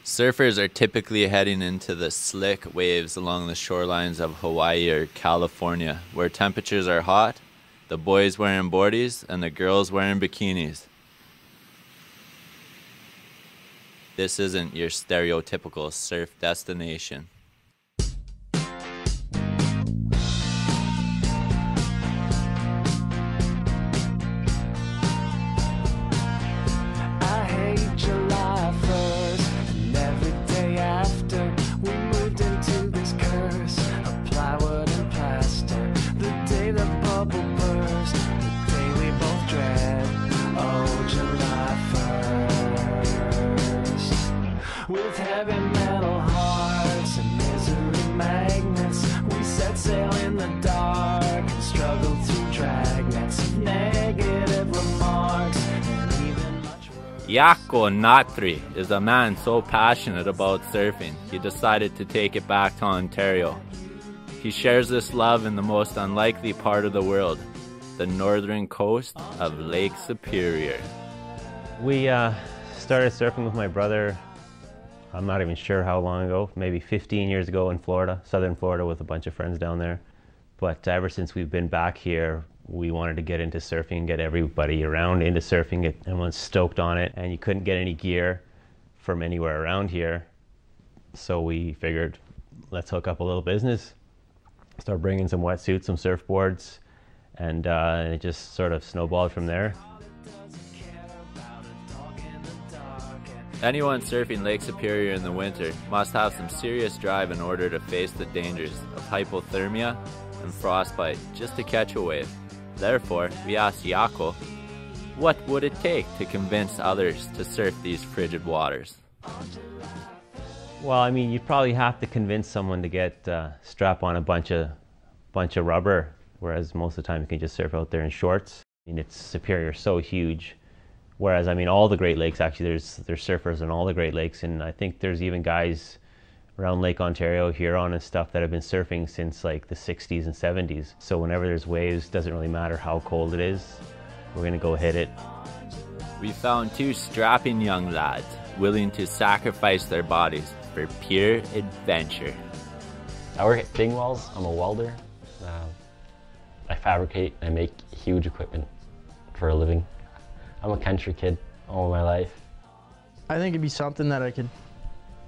Surfers are typically heading into the slick waves along the shorelines of Hawaii or California, where temperatures are hot, the boys wearing boardies and the girls wearing bikinis. This isn't your stereotypical surf destination. With heavy metal hearts and misery magnets, we set sail in the dark and struggled through dragnets, negative remarks, and even much worse. Jaakko Natri is a man so passionate about surfing, he decided to take it back to Ontario. He shares this love in the most unlikely part of the world, the northern coast of Lake Superior. We started surfing with my brother, I'm not even sure how long ago, maybe 15 years ago in Florida, southern Florida, with a bunch of friends down there. But ever since we've been back here, we wanted to get into surfing and get everybody around into surfing. Everyone's stoked on it, and you couldn't get any gear from anywhere around here. So we figured, let's hook up a little business, start bringing some wetsuits, some surfboards, and it just sort of snowballed from there. Anyone surfing Lake Superior in the winter must have some serious drive in order to face the dangers of hypothermia and frostbite just to catch a wave. Therefore, we asked Jaakko, what would it take to convince others to surf these frigid waters? Well, I mean, you'd probably have to convince someone to get strap on a bunch of rubber, whereas most of the time you can just surf out there in shorts. I mean, it's Superior, so huge. Whereas, I mean, all the Great Lakes, actually, there's surfers in all the Great Lakes, and I think there's even guys around Lake Ontario, Huron and stuff that have been surfing since like the 60s and 70s. So whenever there's waves, doesn't really matter how cold it is, we're gonna go hit it. We found two strapping young lads willing to sacrifice their bodies for pure adventure. I work at Dingwalls, I'm a welder. I fabricate and make huge equipment for a living. I'm a country kid all my life. I think it'd be something that I could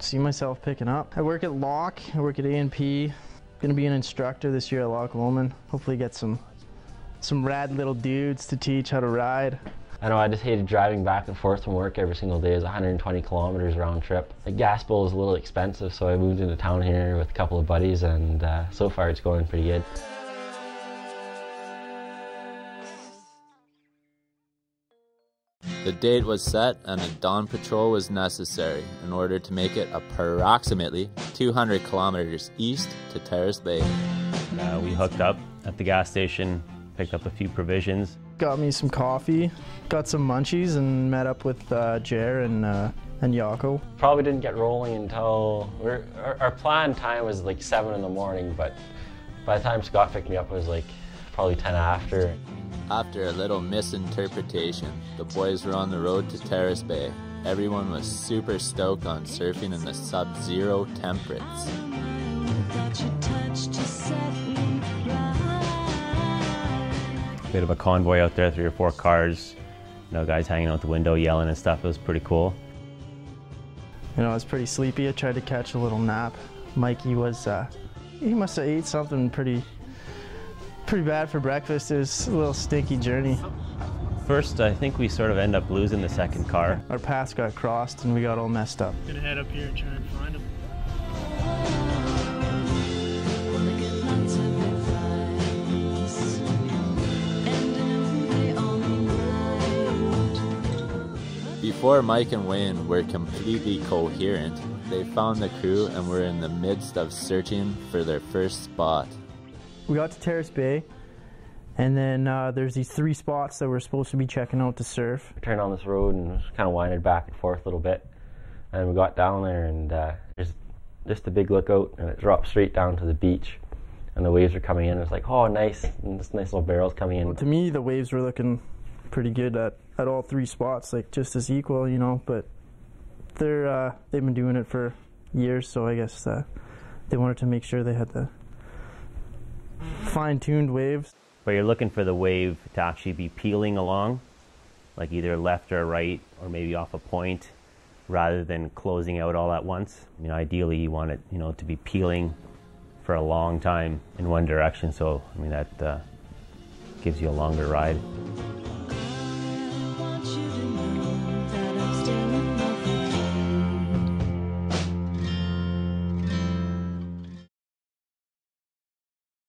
see myself picking up. I work at Lock, I work at A&P. Gonna be an instructor this year at Loch Lomond. Hopefully get some rad little dudes to teach how to ride. I know, I just hated driving back and forth from work every single day. It's 120 kilometers round trip. The gas bill is a little expensive, so I moved into town here with a couple of buddies, and so far it's going pretty good. The date was set and a dawn patrol was necessary in order to make it approximately 200 kilometers east to Terrace Bay. We hooked up at the gas station, picked up a few provisions. Got me some coffee, got some munchies, and met up with Jer and Jaakko. Probably didn't get rolling until, our planned time was like 7 in the morning, but by the time Scott picked me up it was like probably 10 after. After a little misinterpretation, the boys were on the road to Terrace Bay. Everyone was super stoked on surfing in the sub-zero temperatures. Bit of a convoy out there, 3 or 4 cars. You know, guys hanging out the window yelling and stuff. It was pretty cool. You know, I was pretty sleepy. I tried to catch a little nap. Mikey was, he must have ate something pretty bad for breakfast. It was a little stinky journey. First, I think we sort of end up losing the second car. Our paths got crossed and we got all messed up. Gonna head up here and try and find him. Before Mike and Wayne were completely coherent, they found the crew and were in the midst of searching for their first spot. We got to Terrace Bay, and then there's these 3 spots that we're supposed to be checking out to surf. We turned on this road and was kind of winded back and forth a little bit, and we got down there, and there's just a big lookout, and it dropped straight down to the beach, and the waves were coming in. It was like, oh, nice, and this nice little barrel's coming in. Well, to me, the waves were looking pretty good at all 3 spots, like just as equal, you know, but they've been doing it for years, so I guess they wanted to make sure they had the fine-tuned waves. But you're looking for the wave to actually be peeling along, like either left or right, or maybe off a point, rather than closing out all at once. I mean, ideally you want it, to be peeling for a long time in one direction, so I mean that gives you a longer ride.